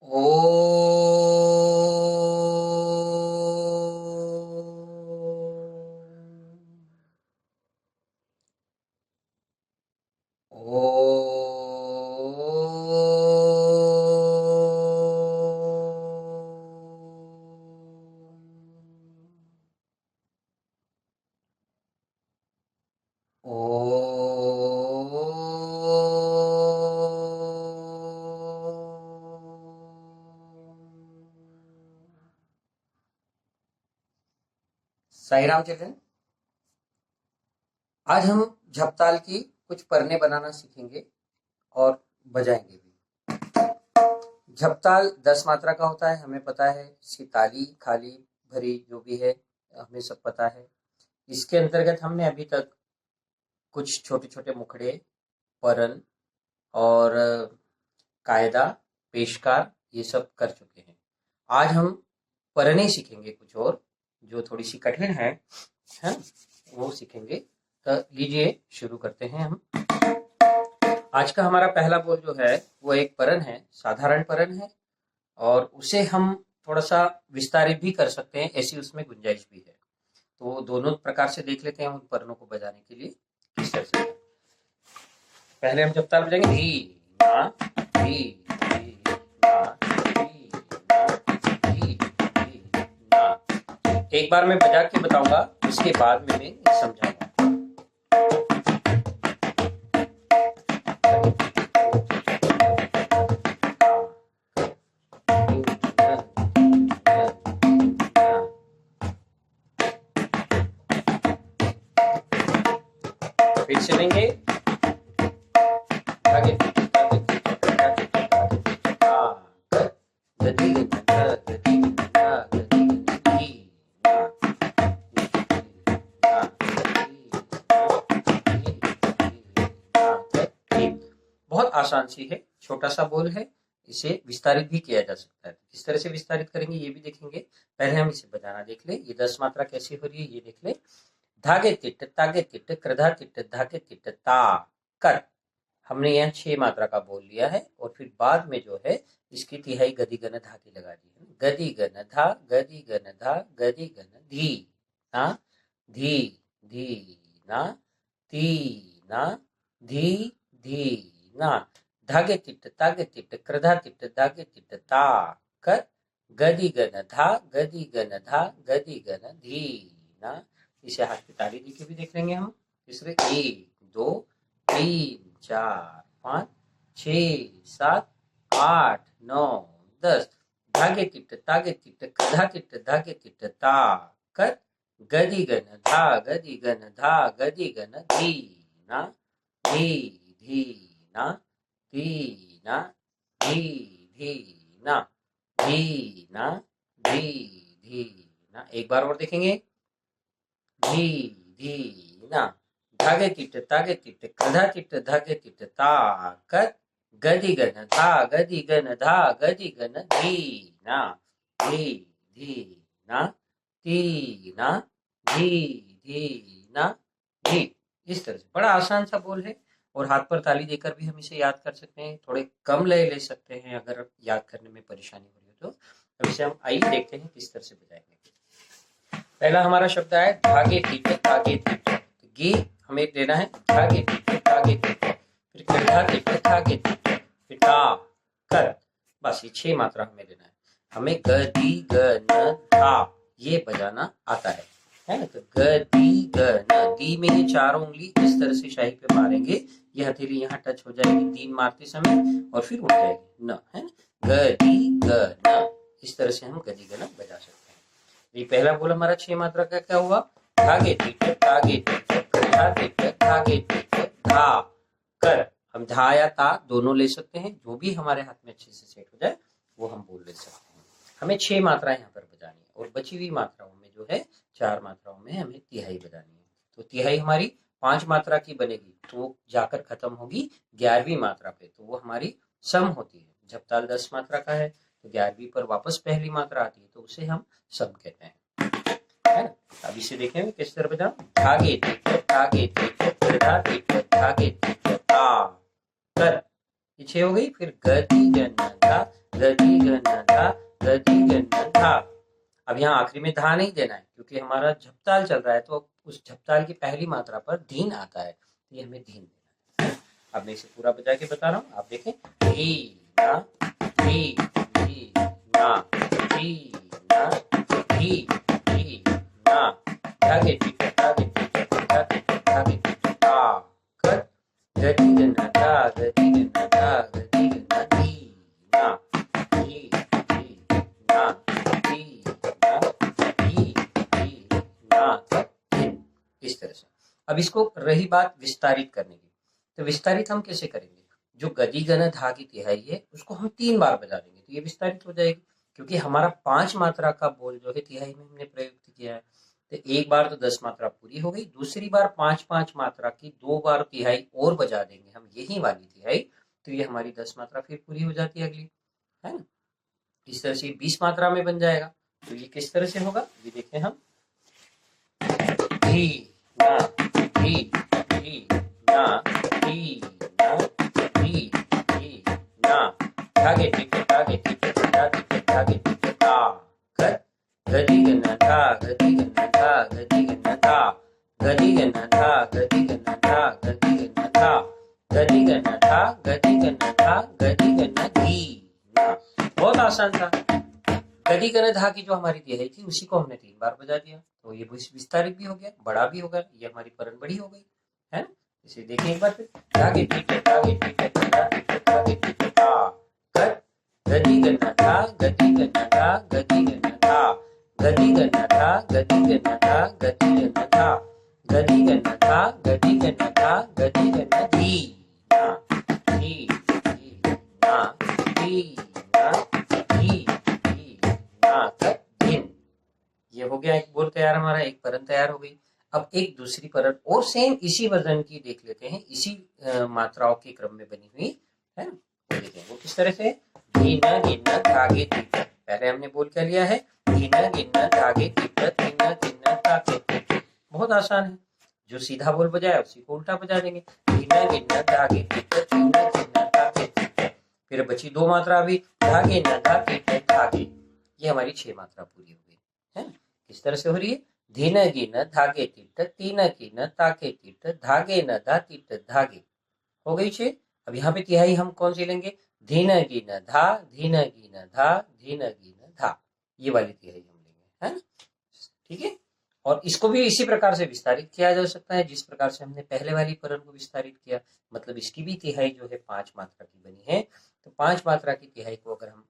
ओ Sai Ram children. आज हम झपताल की कुछ परने बनाना सीखेंगे और बजाएंगे भी। झपताल 10 मात्रा का होता है, हमें पता है। इसकी ताली खाली भरी जो भी है हमें सब पता है। इसके अंतर्गत हमने अभी तक कुछ छोटे छोटे मुखड़े, परन और कायदा, पेशकार ये सब कर चुके हैं। आज हम परने सीखेंगे कुछ और जो थोड़ी सी कठिन है वो सीखेंगे। तो लीजिए शुरू करते हैं हम। आज का हमारा पहला बोल जो है वो एक परन है, साधारण परन है, और उसे हम थोड़ा सा विस्तारित भी कर सकते हैं, ऐसी उसमें गुंजाइश भी है। तो दोनों प्रकार से देख लेते हैं उन परनों को बजाने के लिए किस तरह से। पहले हम जब ताल बजाएंगे धी ना धी धी ना धी ना धी धी ना। एक बार मैं बजा के बताऊंगा, उसके बाद में मैं समझाऊंगा। फिर चलेंगे आगे बहुत आसान सी है, छोटा सा बोल है, इसे विस्तारित भी किया जा सकता है। किस तरह से विस्तारित करेंगे ये भी देखेंगे। पहले हम इसे बजाना देख ले। ये 10 मात्रा कैसी हो रही है ये देख ले। धागे तिट्ट तागे तिट्ट कृधा तिट्ट धागे तिट्ट ता कर। हमने यहाँ 6 मात्रा का बोल लिया है और फिर बाद में जो है इसकी तिहाई गदी गन धा की लगा दी है। गदी गन धा गदी गन धा गदी गन धी ना धी धी ना ती ना धी धी ना। धागे तिट्ट तागे तिट्ट कृधा तिट्ट धागे तिट्ट ता कर गदी गन धा गदी गन धा गदी गन धी ना। इसे हाथ की ताली दी के भी देख लेंगे हम। तीसरे 1 2 3 4 5 6 7 8 9 10। धागे तिट्ट तागे तिट्ट कृधा तिट्ट धागे तिट्ट ता कर गदी गन धा गदी गन धा गदी गन धी ना धी धी ना धी ना धी धी ना धी ना धी धी ना। एक बार और देखेंगे। धी धी ना। धागे तिट्ट तागे तिट्ट कृधा तिट्ट धागे तिट्ट ता कर गदी गन धा गदी गन धा गदी गन धी ना धी धी ना ती ना धी धी ना धी। इस तरह से बड़ा आसान सा बोल है और हाथ पर ताली देकर भी हम इसे याद कर सकते हैं। थोड़े कम लय ले सकते हैं अगर याद करने में परेशानी हो रही हो तो। अब इसे हम आइए देखते हैं किस तरह से बजाएंगे। पहला हमारा शब्द है धागे तिट्ट तागे तिट्ट। गी हमें लेना है धागे तिट्ट तागे तिट्ट, फिर कृधा तिट्ट धागे तिट्ट, फिर ता कर। बस ये 6 मात्रा हमें लेना है। हमें गदी गन धा ये बजाना आता है ना। तो गदी गन दी में ये 4 उंगली इस तरह से शाही पे मारेंगे, ये हथेली यहाँ टच हो जाएगी 3 मारते समय और फिर उठ जाएगी न, है ना। गदी गन इस तरह से हम गदी गन बजा सकते हैं। ये पहला बोल हमारा 6 मात्रा का क्या हुआ। धागे तिट्ट तागे तिट्ट कृधा तिट्ट धागे तिट्ट धा कर। हम धा या ता दोनों ले सकते हैं, जो भी हमारे हाथ में अच्छे से सेट हो जाए वो हम बोल ले सकते हैं। हमें 6 मात्राएं यहाँ पर बजानी है और बची हुई मात्राओं में जो है 4 मात्राओं में हमें तिहाई बजानी है। तो तिहाई हमारी 5 मात्रा की बनेगी तो जाकर खत्म होगी 11वीं मात्रा पे, तो वो हमारी सम होती है। झपताल 10 मात्रा का है तो 11वीं पर वापस पहली मात्रा आती है तो उसे हम सम कहते हैं, है ना। अब इसे देखेंगे किस तरह बजा। धागे तिट्ट तागे तिट्ट कृधा तिट्ट धागे तिट्ट ता कर ये 6 हो गई। फिर गदी गन धा, गदी गन धा, गदी गन धा। अब यहाँ आखिरी में धा नहीं देना है क्योंकि हमारा झपताल चल रहा है, तो उस झपताल की पहली मात्रा पर धीन आता है, तो ये हमें धीन देना है। अब मैं इसे पूरा बजा के बता रहा हूँ, आप देखें। धी ना धी धी ना धी ना धी धी ना धागे टिके धागे टिके धागे धागे टिके ता कर गदी गना ता गदी गना ता गदी गना धी ना धी धी ना धी ना धी धी ना धिन, इस तरह से। अब इसको रही बात विस्तारित करने की, तो विस्तारित हम कैसे करेंगे? जो गदी गण धा की तिहाई है उसको हम 3 बार बजा देंगे तो ये विस्तारित हो जाएगी, क्योंकि हमारा 5 मात्रा का बोल जो है तिहाई में हमने प्रयुक्त किया है। तो एक बार तो 10 मात्रा पूरी हो गई, दूसरी बार 5-5 मात्रा की 2 बार तिहाई और बजा देंगे हम, यही वाली तिहाई, तो ये हमारी 10 मात्रा फिर पूरी हो जाती है अगली, है ना। इस तरह से 20 मात्रा में बन जाएगा। तो ये किस तरह से होगा ये देखें हम। धी ना धी धी ना धी ना धी धी ना धागे टिके धागे टिके धागे टिके धागे टिके ता कर गदी गना धा गदी गना धा गदी गना धा गदी गना धा गदी गना धा गदी गना धा गदी गना धा गदी गना धा गदी गना धी ना। बहुत आसान था। गदी गण धा की जो हमारी तिहाई थी उसी को हमने 3 बार बजा दिया, तो ये विस्तारित भी हो गया, बड़ा भी हो गया, ये हमारी परन बड़ी हो गई, है ना। इसे देखें एक बार फिर। धागे टीटे धागे टीटे धागे टीटे ता कर गदी गण धा गदी गण धा गदी गण धा गदी गण धा गदी गण धा गदी गण धा गदी गण धा गदी गण धा गदी गण धी ना धी धी ना धी ना धी धिन। ये हो गया एक बोल तैयार, हमारा एक परन तैयार हो गई। अब एक दूसरी परन और सेम इसी वजन की देख लेते हैं, इसी मात्राओं के क्रम में बनी हुई, है ना। वो देखें वो किस तरह से। धीना गिना धागे तीतर, पहले हमने बोल क्या लिया है, धीना गिना धागे तीतर धीना गिना धागे तीतर। बहुत आसान है, जो सीधा बोल बजाया उसी को उल्टा बजा देंगे। धीना गिना धागे तीतर धीना गिना धागे तीतर। फिर बची 2 मात्रा अभी, धागे न धागे धागे, ये हमारी 6 मात्रा पूरी हो गई, है ना। किस तरह से हो रही है। धीन गिन धागे तीट तीन गिन ताके तीट धागे न धा तीट धागे, हो गई 6। अब यहाँ पे तिहाई हम कौन सी लेंगे, धीन गिन धा धीन गिन धा धीन गिन धा, ये वाली तिहाई हम लेंगे, है ना। ठीक है। और इसको भी इसी प्रकार से विस्तारित किया जा सकता है जिस प्रकार से हमने पहले वाली परन को विस्तारित किया, मतलब इसकी भी तिहाई जो है 5 मात्रा की बनी है, तो 5 मात्रा की तिहाई को अगर हम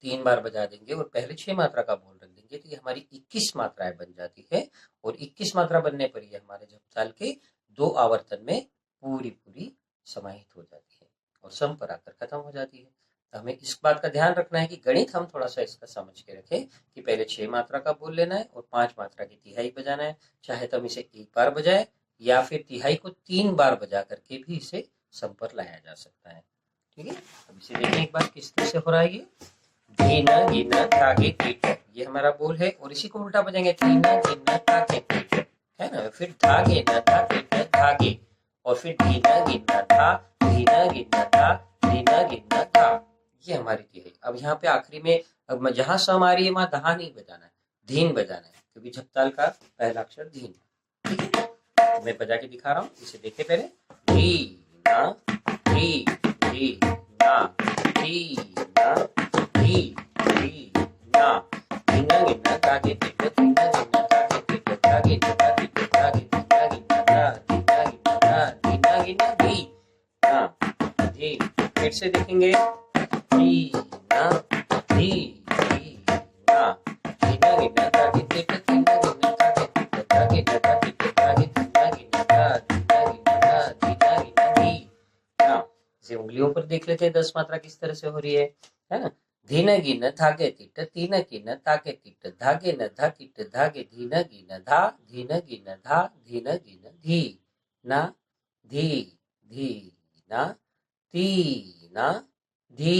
3 बार बजा देंगे और पहले 6 मात्रा का बोल रख देंगे तो ये हमारी 21 मात्राएं बन जाती है। और 21 मात्रा बनने पर ये हमारे झपताल के 2 आवर्तन में पूरी पूरी समाहित हो जाती है और सम पर आकर खत्म हो जाती है। तो हमें इस बात का ध्यान रखना है कि गणित हम थोड़ा सा इसका समझ के रखें कि पहले 6 मात्रा का बोल लेना है और 5 मात्रा की तिहाई बजाना है, चाहे तो हम इसे 1 बार बजाए या फिर तिहाई को 3 बार बजा करके भी इसे सम पर लाया जा सकता है। ठीक है। अब इसे देखें एक बार किस तरह से हो रहा है ये। धीना गिना धागे तीट, ये हमारा बोल है और इसी को उल्टा बजाएंगे, धीना गिना धागे तीट, है ना। फिर धागे न धा तीट धागे, और फिर धीना गिना धा धीना गिना धा धीना गिना धा, ये हमारी तिहाई। अब यहाँ पे आखिरी में अब जहां सम आ रही है वहां धा नहीं बजाना है, धीन बजाना है, क्योंकि झपताल का पहला अक्षर धीन। ठीक है। मैं बजा के दिखा रहा हूँ, इसे देखे पहले। धी ना धी धी ना धी ना धी धी ना धीना गिना धागे तीट धीना गिना धागे तीट धागे गिना तीट धागे धीना गिना धा धीना गिना धा धीना गिना धी ना धी। फिर से देखेंगे, धी ना धी धी ना धीना गिना धागे तीट धीना गिना धागे तीट धागे गिना तीट धागे धीना गिना धा धीना गिना धा धीना गिना धी ना। इसे उंगलियों पर देख लेते हैं 10 मात्रा किस तरह से हो रही है ना। धीन गिन धागे तीट तीन गिन ताके तीट धागे न धा तीट धागे धीन गिन धा धीन गिन धा धीन गिन धी ना धी धी ना ती ना धी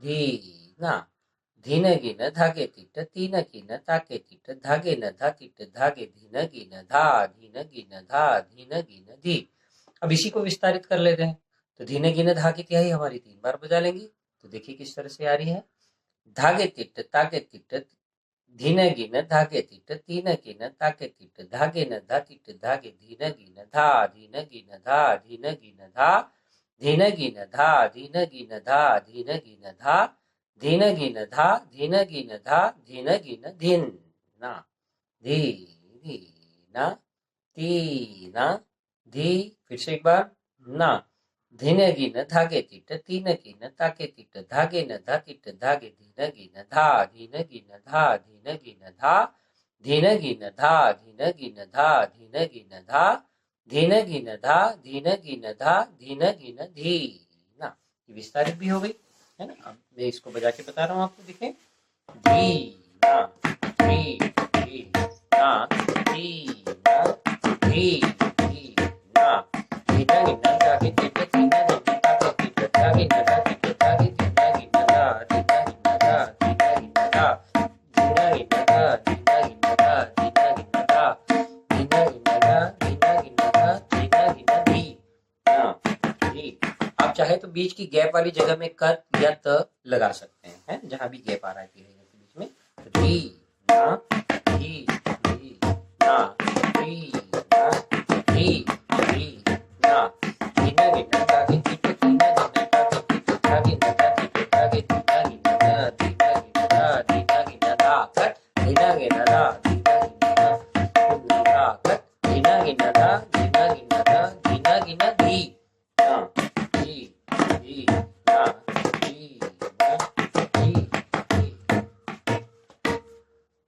धी ना धीन गिन धागे तीट तीन गिन ताके तीट धागे न धा तीट धागे धीन गिन धा धीन गिन धा धीन गिन धी। अब इसी को विस्तारित कर लेते हैं, तो धीने गिने धा की तिहाई हमारी 3 बार बजा लेंगे। तो देखिए किस तरह से आ रही है। धागे तिट्ट तागे तिट्ट धीने गिन धागे तिट्ट तीन गिन ताके तिट्ट धागे न धा तिट्ट धागे धीने गिन धा धीने गिन धा धीने गिन धा धीने गिन धा धीने गिन धा धीने गिन धा धीने गिन धा धीने गिन धा धीने गिन धीन ना धी धी ना ती ना धी। फिर से एक बार ना धीने गिन धागे तिट्ट तीन गिन ताके तिट्ट धागे न धा तिट्ट धागे धीने गिन धा धीने गिन धा धीने गिन धा धीने गिन धा धीने गिन धा धीने गिन धा धीने गिन धा धीने गिन धा धीने गिन धी ना। ये विस्तारित भी हो गई है ना। अब मैं इसको बजा के बता रहा हूँ आपको, देखें धी ना धी धी ना धी ना धी धी ना धीना गिना धागे तिट्ट तीना गिना ताके तिट्ट धागे न धा तिट्ट धागे धीना गिना धा धीना गिना धा धीना गिना धा धीना गिना धा धीना गिना धा धीना गिना धा धीना गिना धा धीना गिना धा धीना गिना धी ना धी। आप चाहे तो बीच की गैप वाली जगह में क या त लगा सकते हैं, जहां भी गैप आ रहा है के बीच में। तो धी ना धी धी ना धी ना धी धी ना धीना गिना धागे तिट्ट तीना गिना ताके तिट्ट धागे न धा तिट्ट धागे धीना गिना धा धीना गिना धा धीना गिना धा कट धीना गिना धा धीना गिना धा कट धीना गिना धा धीना गिना धा धीना गिना धी ना धी धी ना धी ना धी धी।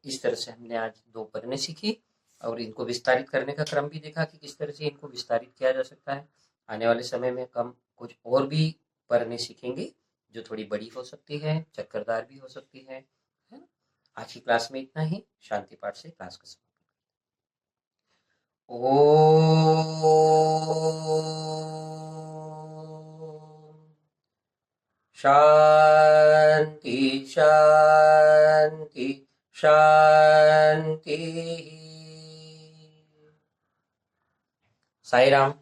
इस तरह से हमने आज 2 पढ़ने सीखी और इनको विस्तारित करने का क्रम भी देखा कि किस तरह से इनको विस्तारित किया जा सकता है। आने वाले समय में हम कुछ और भी पढ़ने सीखेंगे जो थोड़ी बड़ी हो सकती है, चक्करदार भी हो सकती है ना। आज की क्लास में इतना ही। शांति पाठ से क्लास का समापन। शांति शांति शांति। साई राम।